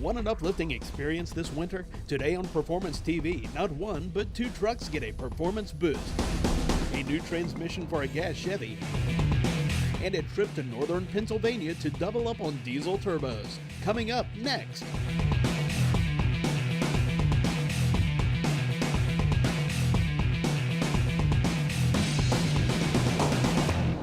Want an uplifting experience this winter? Today on Performance TV, not one, but two trucks get a performance boost. A new transmission for a gas Chevy, and a trip to northern Pennsylvania to double up on diesel turbos. Coming up next.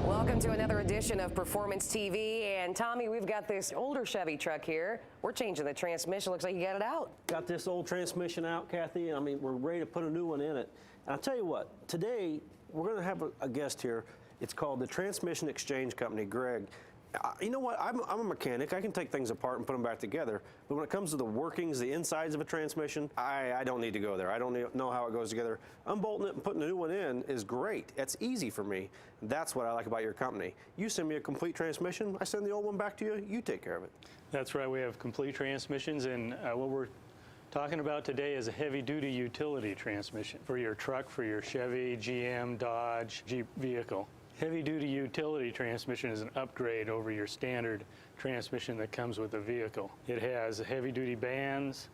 Welcome to another edition of Performance TV. And Tommy, we've got this older Chevy truck here. We're changing the transmission. Looks like you got it out. Got this old transmission out, Kathy. I mean, we're ready to put a new one in it. And I'll tell you what, today we're going to have a guest here. It's called the Transmission Exchange Company, Greg. You know what? I'm a mechanic. I can take things apart and put them back together. But when it comes to the workings, the insides of a transmission, I don't need to go there. I don't know how it goes together. Unbolting it and putting a new one in is great. That's easy for me. That's what I like about your company. You send me a complete transmission, I send the old one back to you, you take care of it. That's right. We have complete transmissions, and what we're talking about today is a heavy-duty utility transmission for your truck, for your Chevy, GM, Dodge, Jeep vehicle. Heavy-duty utility transmission is an upgrade over your standard transmission that comes with the vehicle. It has heavy-duty bands,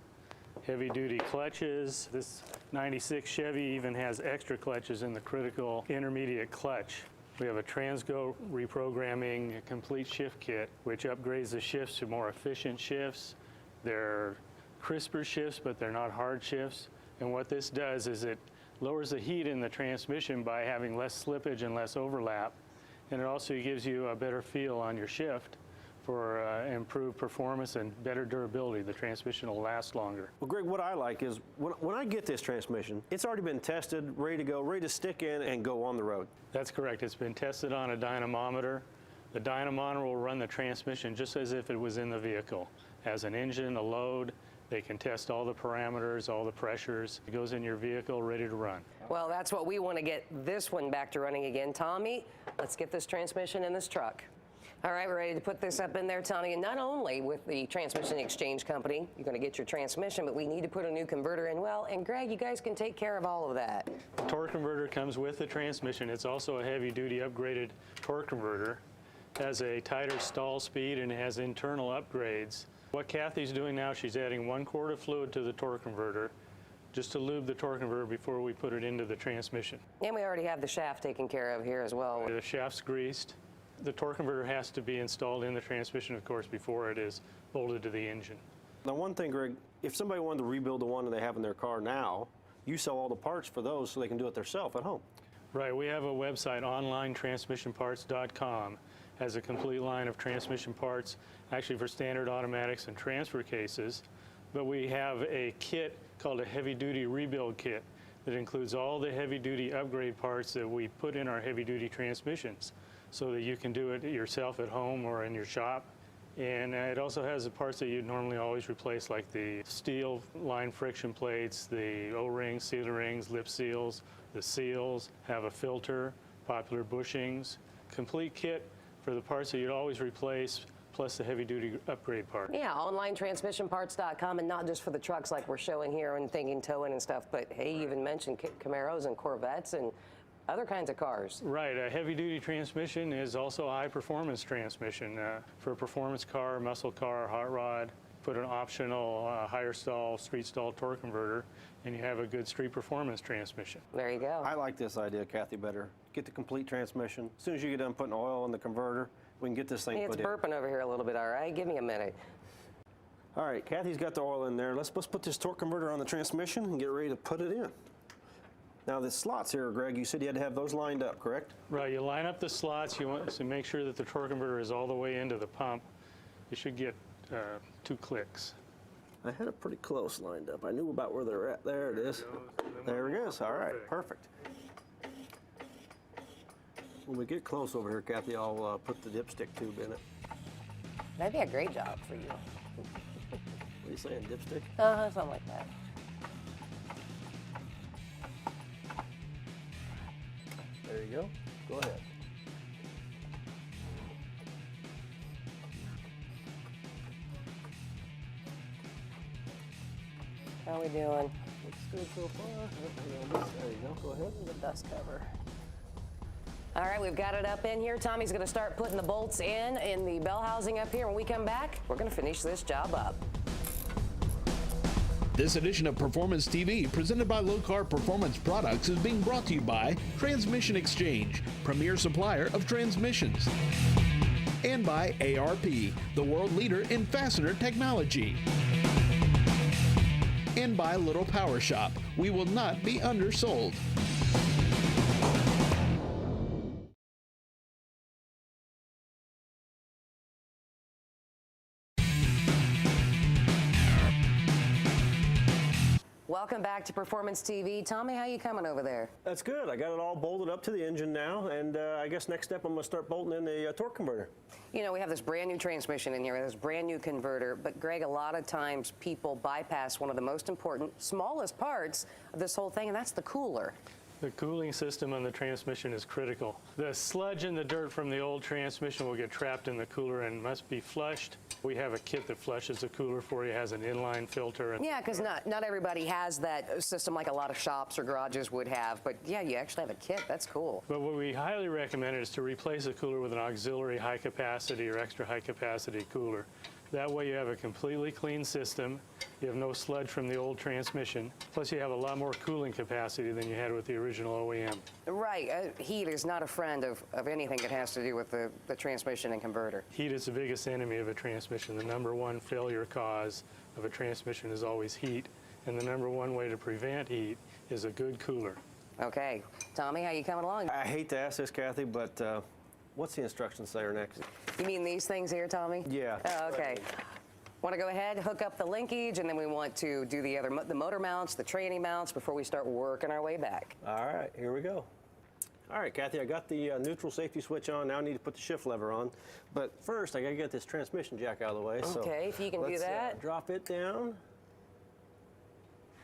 heavy-duty clutches. This 96 Chevy even has extra clutches in the critical intermediate clutch. We have a Transgo reprogramming a complete shift kit, which upgrades the shifts to more efficient shifts. They're crisper shifts, but they're not hard shifts. And what this does is it lowers the heat in the transmission by having less slippage and less overlap. And it also gives you a better feel on your shift for improved performance and better durability. The transmission will last longer. Well, Greg, what I like is when I get this transmission, it's already been tested, ready to go, ready to stick in and go on the road. That's correct. It's been tested on a dynamometer. The dynamometer will run the transmission just as if it was in the vehicle. As an engine, a load, they can test all the parameters, all the pressures. It goes in your vehicle, ready to run. Well, that's what we want to get this one back to running again. Tommy, let's get this transmission in this truck. All right, we're ready to put this up in there, Tommy. And not only with the Transmission Exchange Company, you're going to get your transmission, but we need to put a new converter in. Well, and Greg, you guys can take care of all of that. The torque converter comes with the transmission. It's also a heavy-duty upgraded torque converter. It has a tighter stall speed and it has internal upgrades. What Kathy's doing now, she's adding 1 quart of fluid to the torque converter just to lube the torque converter before we put it into the transmission. And we already have the shaft taken care of here as well. The shaft's greased. The torque converter has to be installed in the transmission, of course, before it is bolted to the engine. Now, one thing, Greg, if somebody wanted to rebuild the one that they have in their car now, you sell all the parts for those so they can do it themselves at home. Right, we have a website, onlinetransmissionparts.com. Has a complete line of transmission parts, actually for standard automatics and transfer cases. But we have a kit called a heavy-duty rebuild kit that includes all the heavy-duty upgrade parts that we put in our heavy-duty transmissions so that you can do it yourself at home or in your shop. And it also has the parts that you'd normally always replace, like the steel line friction plates, the O-rings, sealer rings, lip seals, the seals, have a filter, popular bushings, complete kit for the parts that you'd always replace, plus the heavy-duty upgrade part. Yeah, onlinetransmissionparts.com, and not just for the trucks like we're showing here and thinking towing and stuff, but hey, you even mentioned Camaros and Corvettes and other kinds of cars. Right, a heavy-duty transmission is also a high-performance transmission. For a performance car, muscle car, hot rod, put an optional higher stall, street stall torque converter, and you have a good street performance transmission. There you go. I like this idea, Kathy, better. Get the complete transmission. As soon as you get done putting oil in the converter, we can get this thing put in. It's burping over here a little bit, all right? Give me a minute. All right, Kathy's got the oil in there. Let's put this torque converter on the transmission and get ready to put it in. Now, the slots here, Greg, you said you had to have those lined up, correct? Right, you line up the slots. You want to make sure that the torque converter is all the way into the pump. You should get 2 clicks. I had it pretty close lined up. I knew about where they're at. There it is. There it is. All right, perfect. When we get close over here, Kathy, I'll put the dipstick tube in it. That'd be a great job for you. What are you saying, dipstick? Something like that. There you go. Go ahead. How are we doing? Looks good so far. There you go. Go ahead. The dust cover. All right, we've got it up in here. Tommy's going to start putting the bolts in the bell housing up here. When we come back, we're going to finish this job up. This edition of Performance TV, presented by Low Carb Performance Products, is being brought to you by Transmission Exchange, premier supplier of transmissions, and by ARP, the world leader in fastener technology, and by Little Power Shop. We will not be undersold. Welcome back to Performance TV. Tommy, how you coming over there? That's good. I got it all bolted up to the engine now, and I guess next step I'm going to start bolting in the torque converter. You know, we have this brand new transmission in here, this brand new converter, but Greg, a lot of times people bypass one of the most important, smallest parts of this whole thing, and that's the cooler. The cooling system on the transmission is critical. The sludge and the dirt from the old transmission will get trapped in the cooler and must be flushed. We have a kit that flushes the cooler for you, has an inline filter. Yeah, because not everybody has that system like a lot of shops or garages would have, but yeah, you actually have a kit. That's cool. But what we highly recommend is to replace a cooler with an auxiliary high capacity or extra high capacity cooler. That way you have a completely clean system, you have no sludge from the old transmission, plus you have a lot more cooling capacity than you had with the original OEM. Right, heat is not a friend of anything that has to do with the transmission and converter. Heat is the biggest enemy of a transmission. The number one failure cause of a transmission is always heat, and the number one way to prevent heat is a good cooler. Okay, Tommy, how you coming along? I hate to ask this, Kathy, but what's the instructions say are next? You mean these things here, Tommy? Yeah. Oh, okay. Want to go ahead, hook up the linkage, and then we want to do the motor mounts, the training mounts before we start working our way back. All right, here we go. All right, Kathy, I got the neutral safety switch on. Now I need to put the shift lever on. But first, I got to get this transmission jack out of the way. Okay, if you can do that. Drop it down.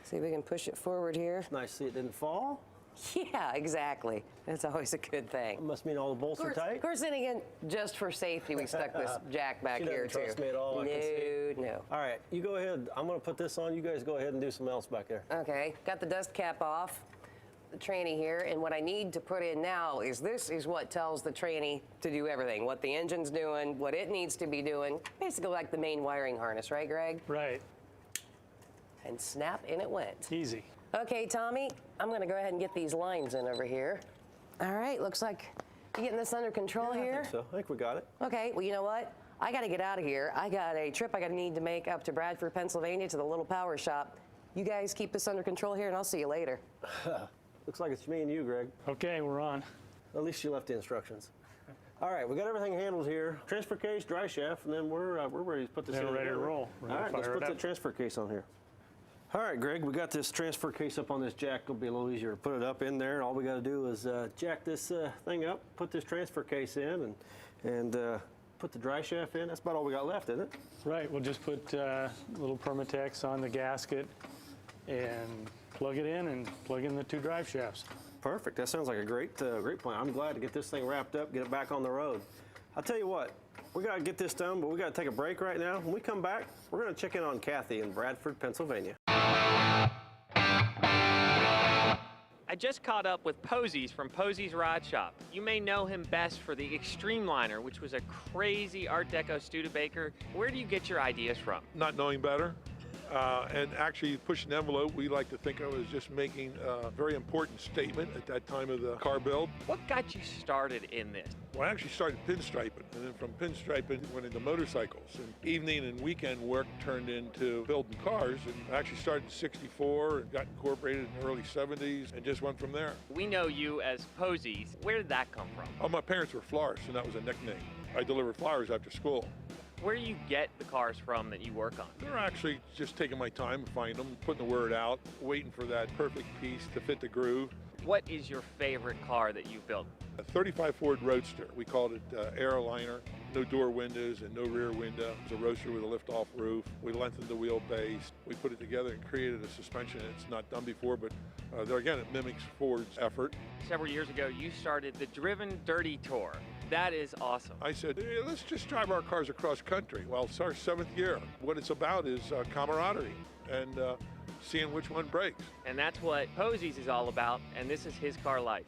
See if we can push it forward here. Nice to see it didn't fall. Yeah, exactly. That's always a good thing. Must mean all the bolts are tight. Of course, then again, just for safety, we stuck this jack back She doesn't here, too. trust me at all, I can see. No. All right, you go ahead. I'm going to put this on. You guys go ahead and do something else back there. Okay, got the dust cap off, the tranny here, and what I need to put in now is this is what tells the tranny to do everything, what the engine's doing, what it needs to be doing, basically like the main wiring harness, right, Greg? Right. And snap, in it went. Easy. Okay, Tommy, I'm going to go ahead and get these lines in over here. All right, looks like you getting this under control here? I think we got it. Okay, well, you know what? I got to get out of here. I got a trip I need to make up to Bradford, Pennsylvania to the Little Power Shop. You guys keep this under control here, and I'll see you later. Looks like it's me and you, Greg. Okay, we're on. At least you left the instructions. All right, we got everything handled here. Transfer case, dry shaft, and then we're ready to put this in. Then we're ready to roll. We're All gonna right, let's fire put it the up. transfer case on here. All right, Greg, we got this transfer case up on this jack. It'll be a little easier to put it up in there. All we got to do is jack this thing up, put this transfer case in, and put the dry shaft in. That's about all we got left, isn't it? Right, we'll just put little Permatex on the gasket and plug it in and plug in the two drive shafts. Perfect. That sounds like a great plan. I'm glad to get this thing wrapped up, get it back on the road. I'll tell you what, we got to get this done, but we got to take a break right now. When we come back, we're going to check in on Kathy in Bradford, Pennsylvania. I just caught up with Posies from Posies Rod Shop. You may know him best for the Extremliner, which was a crazy Art Deco Studebaker. Where do you get your ideas from? Not knowing better. And actually pushing the envelope, we like to think of as just making a very important statement at that time of the car build. What got you started in this? Well, I actually started pinstriping, and then from pinstriping went into motorcycles. And evening and weekend work turned into building cars, and I actually started in '64 and got incorporated in the early '70s and just went from there. We know you as Posies. Where did that come from? Oh, my parents were florists, and that was a nickname. I delivered flowers after school. Where do you get the cars from that you work on? They're actually just taking my time to find them, putting the word out, waiting for that perfect piece to fit the groove. What is your favorite car that you've built? A 35 Ford Roadster. We called it Aeroliner. No door windows and no rear window. It's a roadster with a lift-off roof. We lengthened the wheelbase. We put it together and created a suspension it's not done before, but there again, it mimics Ford's effort. Several years ago, you started the Driven Dirty Tour. That is awesome. I said, hey, let's just drive our cars across country. Well, it's our 7th year. What it's about is camaraderie and seeing which one breaks. And that's what Posies is all about, and this is his car life.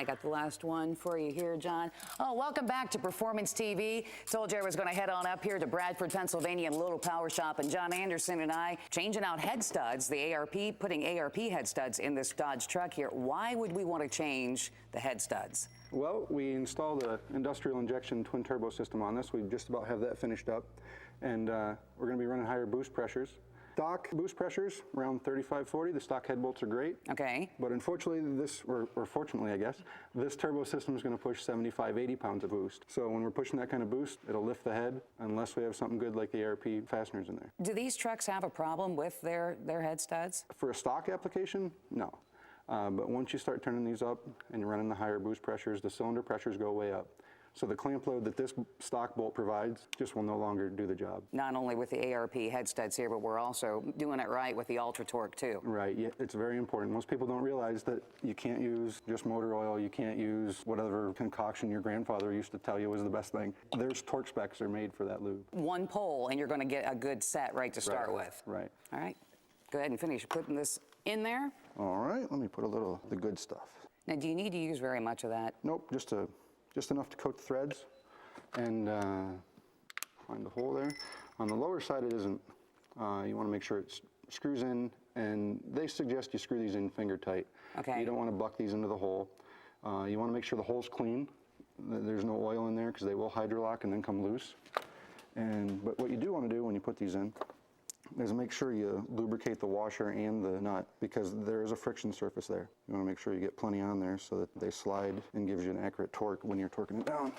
got the last one for you here, John. Oh, welcome back to Performance TV. Told you I was going to head on up here to Bradford, Pennsylvania, and Little Power Shop, and John Anderson and I changing out head studs, the ARP, putting ARP head studs in this Dodge truck here. Why would we want to change the head studs? Well, we installed an industrial injection twin turbo system on this. We just about have that finished up, and we're going to be running higher boost pressures. Stock boost pressures around 35-40. The stock head bolts are great. Okay. But unfortunately, or fortunately, I guess, this turbo system is going to push 75, 80 pounds of boost. So when we're pushing that kind of boost, it'll lift the head unless we have something good like the ARP fasteners in there. Do these trucks have a problem with their head studs? For a stock application, no. But once you start turning these up and you're running the higher boost pressures, the cylinder pressures go way up. So the clamp load that this stock bolt provides just will no longer do the job. Not only with the ARP head studs here, but we're also doing it right with the Ultra Torque too. Right, yeah, it's very important. Most people don't realize that you can't use just motor oil, you can't use whatever concoction your grandfather used to tell you was the best thing. There's torque specs are made for that lube. One pole and you're going to get a good set right to start with. Right. All right, go ahead and finish putting this in there. All right, let me put a little of the good stuff. Now, do you need to use very much of that? Nope, just enough to coat the threads and find the hole there. On the lower side it isn't. You want to make sure it screws in, and they suggest you screw these in finger tight. Okay. You don't want to buck these into the hole. You want to make sure the hole's clean. There's no oil in there because they will hydrolock and then come loose. But what you do want to do when you put these in is make sure you lubricate the washer and the nut, because there is a friction surface there. You want to make sure you get plenty on there so that they slide and gives you an accurate torque when you're torquing it down.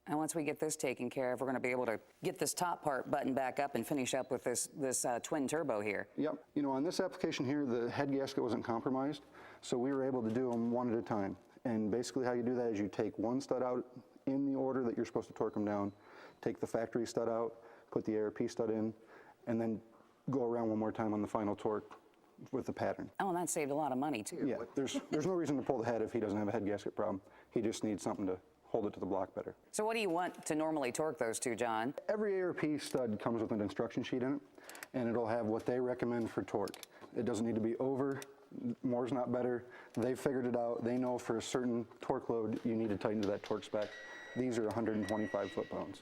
And once we get this taken care of, we're going to be able to get this top part buttoned back up and finish up with this twin turbo here. Yep. You know, on this application here, the head gasket wasn't compromised, so we were able to do them one at a time. And basically how you do that is you take one stud out in the order that you're supposed to torque them down, take the factory stud out, put the ARP stud in, and then go around one more time on the final torque with the pattern. Oh, and that saved a lot of money too. Yeah, there's no reason to pull the head if he doesn't have a head gasket problem. He just needs something to hold it to the block better. So what do you want to normally torque those to, John? Every ARP stud comes with an instruction sheet in it, and it'll have what they recommend for torque. It doesn't need to be over. More's not better. They've figured it out. They know for a certain torque load you need to tighten to that torque spec. These are 125 foot-pounds.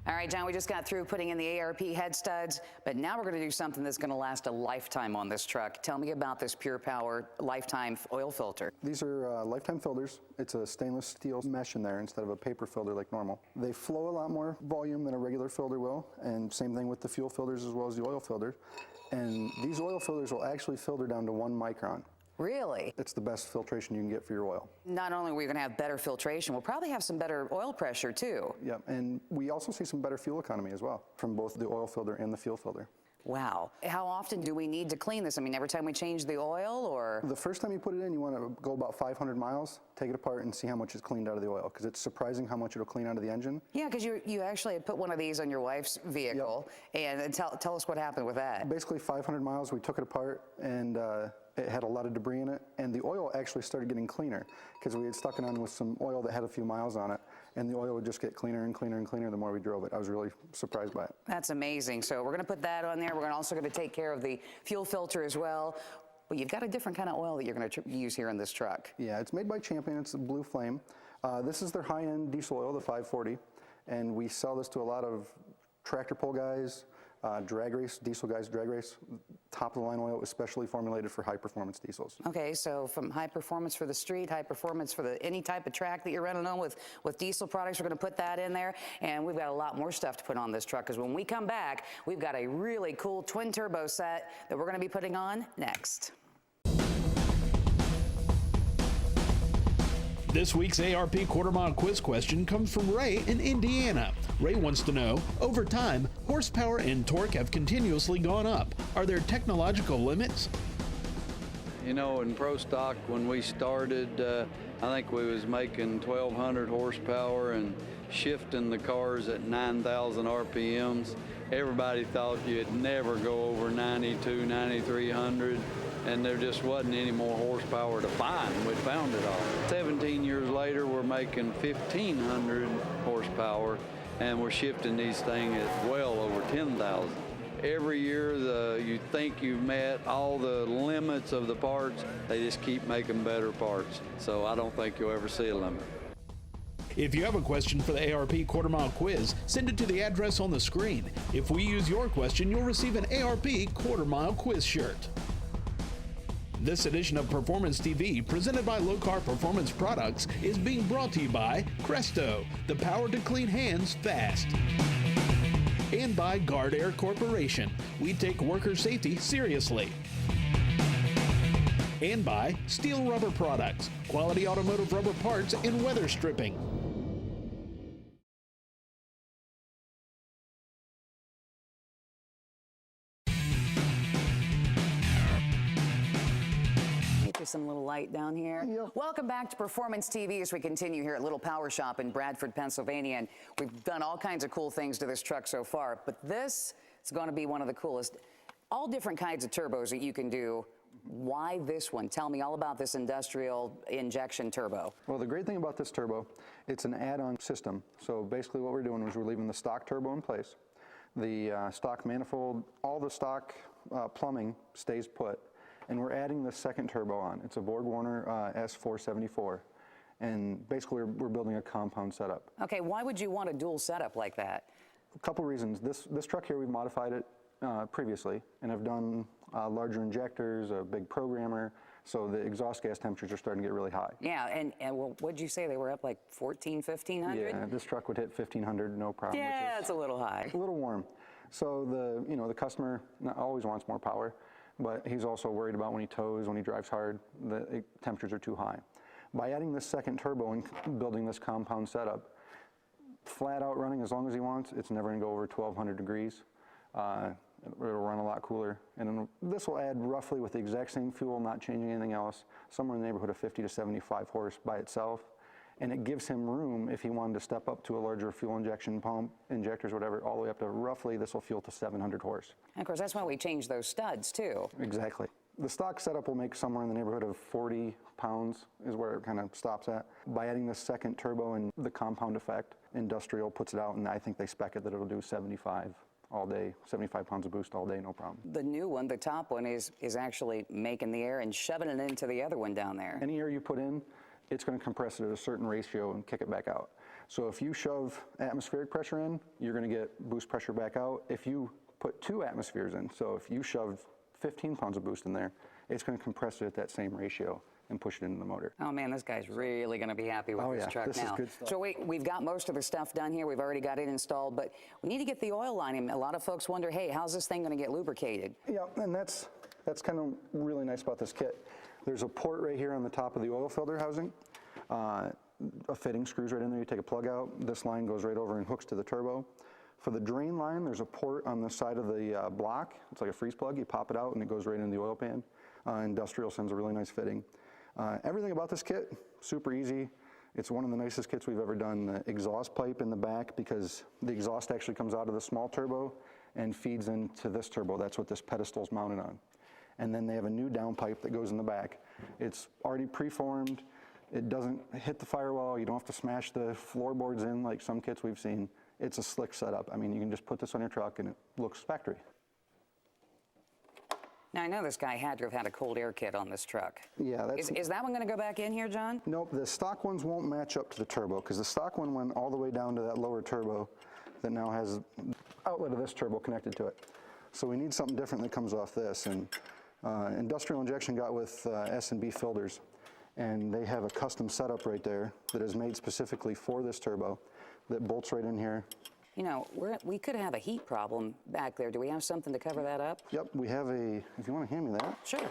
All right, John, we just got through putting in the ARP head studs, but now we're going to do something that's going to last a lifetime on this truck. Tell me about this Pure Power lifetime oil filter. These are lifetime filters. It's a stainless steel mesh in there instead of a paper filter like normal. They flow a lot more volume than a regular filter will, and same thing with the fuel filters as well as the oil filter. And these oil filters will actually filter down to 1 micron. Really? It's the best filtration you can get for your oil. Not only are we going to have better filtration, we'll probably have some better oil pressure too. Yeah, and we also see some better fuel economy as well from both the oil filter and the fuel filter. Wow. How often do we need to clean this? I mean, every time we change the oil, or? The first time you put it in, you want to go about 500 miles, take it apart and see how much is cleaned out of the oil, because it's surprising how much it'll clean out of the engine. Yeah, because you actually put one of these on your wife's vehicle, and tell us what happened with that. Basically 500 miles, we took it apart, and it had a lot of debris in it, and the oil actually started getting cleaner because we had stuck it on with some oil that had a few miles on it, and the oil would just get cleaner and cleaner and cleaner the more we drove it. I was really surprised by it. That's amazing. So we're going to put that on there. We're also going to take care of the fuel filter as well. But you've got a different kind of oil that you're going to use here in this truck. Yeah, it's made by Champion. It's a Blue Flame. This is their high-end diesel oil, the 540, and we sell this to a lot of tractor pull guys, drag race, diesel guys, drag race. Top-of-the-line oil is specially formulated for high-performance diesels. Okay, so from high performance for the street, high performance for any type of track that you're running on with diesel products, we're going to put that in there. And we've got a lot more stuff to put on this truck, because when we come back, we've got a really cool twin turbo set that we're going to be putting on next. This week's ARP quarter mile quiz question comes from Ray in Indiana. Ray wants to know, over time, horsepower and torque have continuously gone up. Are there technological limits? You know, in Pro Stock, when we started, I think we was making 1,200 horsepower and shifting the cars at 9,000 RPMs. Everybody thought you'd never go over 92, 9,300, and there just wasn't any more horsepower to find. We found it all. 17 years later, we're making 1,500 horsepower, and we're shifting these things at well over 10,000. Every year, you think you've met all the limits of the parts, they just keep making better parts. So I don't think you'll ever see a limit. If you have a question for the ARP quarter mile quiz, send it to the address on the screen. If we use your question, you'll receive an ARP quarter mile quiz shirt. This edition of Performance TV, presented by Lokar Performance Products, is being brought to you by Cresto, the power to clean hands fast. And by Guard Air Corporation. We take worker safety seriously. And by Steel Rubber Products, quality automotive rubber parts and weather stripping. Some little light down here. Yep. Welcome back to Performance TV as we continue here at Little Power Shop in Bradford, Pennsylvania. And we've done all kinds of cool things to this truck so far, but this is going to be one of the coolest. All different kinds of turbos that you can do. Why this one? Tell me all about this industrial injection turbo. Well, the great thing about this turbo, it's an add-on system. So basically what we're doing is we're leaving the stock turbo in place. The stock manifold, all the stock plumbing stays put. And we're adding the second turbo on. It's a Borg-Warner S474. And basically we're building a compound setup. Okay, why would you want a dual setup like that? A couple reasons. This truck here, we've modified it previously, and have done larger injectors, a big programmer, so the exhaust gas temperatures are starting to get really high. Yeah, and well, what'd you say? They were up like 1,500? Yeah, this truck would hit 1,500, no problem. Yeah, it's a little high. A little warm. So the customer always wants more power, but he's also worried about when he tows, when he drives hard, the temperatures are too high. By adding this second turbo and building this compound setup, flat out running as long as he wants, it's never going to go over 1,200 degrees. It'll run a lot cooler. And this will add roughly with the exact same fuel, not changing anything else, somewhere in the neighborhood of 50 to 75 horse by itself. And it gives him room if he wanted to step up to a larger fuel injection pump, injectors, whatever, all the way up to roughly, this will fuel to 700 horse. And of course, that's why we changed those studs too. Exactly. The stock setup will make somewhere in the neighborhood of 40 pounds is where it kind of stops at. By adding this second turbo and the compound effect, Industrial puts it out, and I think they spec it that it'll do 75 all day, 75 pounds of boost all day, no problem. The new one, the top one, is actually making the air and shoving it into the other one down there. Any air you put in, it's going to compress it at a certain ratio and kick it back out. So if you shove atmospheric pressure in, you're going to get boost pressure back out. If you put 2 atmospheres in, so if you shove 15 pounds of boost in there, it's going to compress it at that same ratio and push it into the motor. Oh man, this guy's really going to be happy with this truck this now. is good stuff. So we've got most of the stuff done here. We've already got it installed, but we need to get the oil line in. A lot of folks wonder, hey, how's this thing going to get lubricated? Yeah, and that's kind of really nice about this kit. There's a port right here on the top of the oil filter housing. A fitting screws right in there. You take a plug out. This line goes right over and hooks to the turbo. For the drain line, there's a port on the side of the block. It's like a freeze plug. You pop it out and it goes right into the oil pan. Industrial sends a really nice fitting. Everything about this kit, super easy. It's one of the nicest kits we've ever done. The exhaust pipe in the back, because the exhaust actually comes out of the small turbo and feeds into this turbo. That's what this pedestal's mounted on. And then they have a new downpipe that goes in the back. It's already preformed. It doesn't hit the firewall. You don't have to smash the floorboards in like some kits we've seen. It's a slick setup. I mean, you can just put this on your truck and it looks factory. Now, I know this guy had to have had a cold air kit on this truck. Yeah, that's... Is that one going to go back in here, John? Nope, the stock ones won't match up to the turbo, because the stock one went all the way down to that lower turbo that now has the outlet of this turbo connected to it. So we need something different that comes off this. And Industrial Injection got with S&B Filters, and they have a custom setup right there that is made specifically for this turbo that bolts right in here. You know, we could have a heat problem back there. Do we have something to cover that up? Yep, we have a, if you want to hand me that. Sure.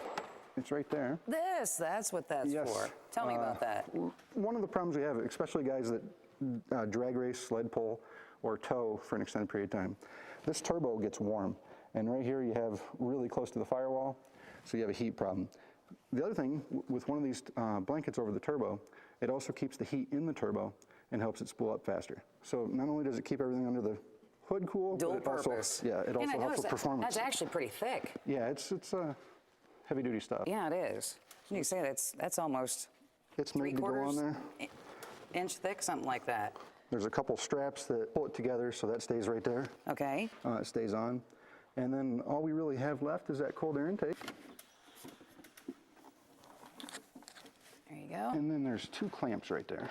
It's right there. That's what that's Yes. for. Tell me about that. One of the problems we have, especially guys that drag race, sled pull, or tow for an extended period of time, this turbo gets warm. And right here you have really close to the firewall, so you have a heat problem. The other thing, with one of these blankets over the turbo, it also keeps the heat in the turbo and helps it spool up faster. So not only does it keep everything under the hood cool, Dual but it also, purpose. yeah, it also helps with performance. That's actually pretty thick. Yeah, it's heavy duty stuff. Yeah, it is. You can say that's almost It's made to go on there. inch thick, something like that. There's a couple straps that pull it together, so that stays right there. Okay. It stays on. And then all we really have left is that cold air intake. There you go. And then there's 2 clamps right there.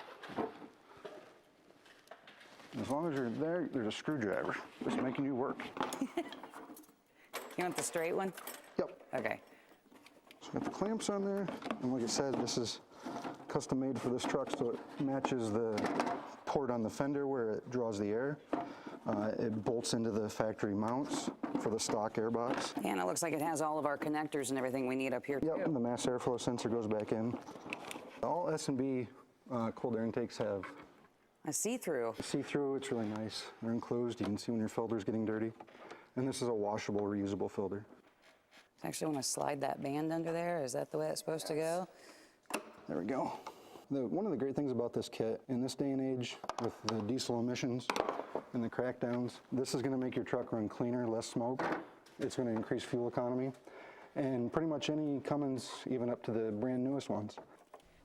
As long as you're there, there's a screwdriver just making you work. You want the straight one? Yep. Okay. So got the clamps on there, and like I said, this is custom made for this truck, so it matches the port on the fender where it draws the air. It bolts into the factory mounts for the stock air box. And it looks like it has all of our connectors and everything we need up here Yep, too. and the mass airflow sensor goes back in. All S&B cold air intakes have A see-through. see-through. It's really nice. They're enclosed. You can see when your filter's getting dirty. And this is a washable, reusable filter. Actually want to slide that band under there. Is that the way it's supposed to go? There we go. One of the great things about this kit, in this day and age, with the diesel emissions and the crackdowns, this is going to make your truck run cleaner, less smoke. It's going to increase fuel economy. And pretty much any Cummins, even up to the brand newest ones.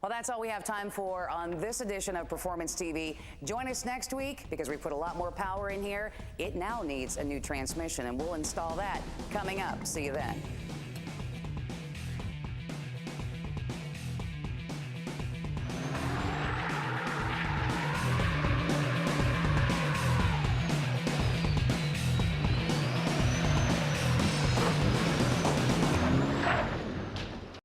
Well, that's all we have time for on this edition of Performance TV. Join us next week because we put a lot more power in here. It now needs a new transmission, and we'll install that coming up. See you then.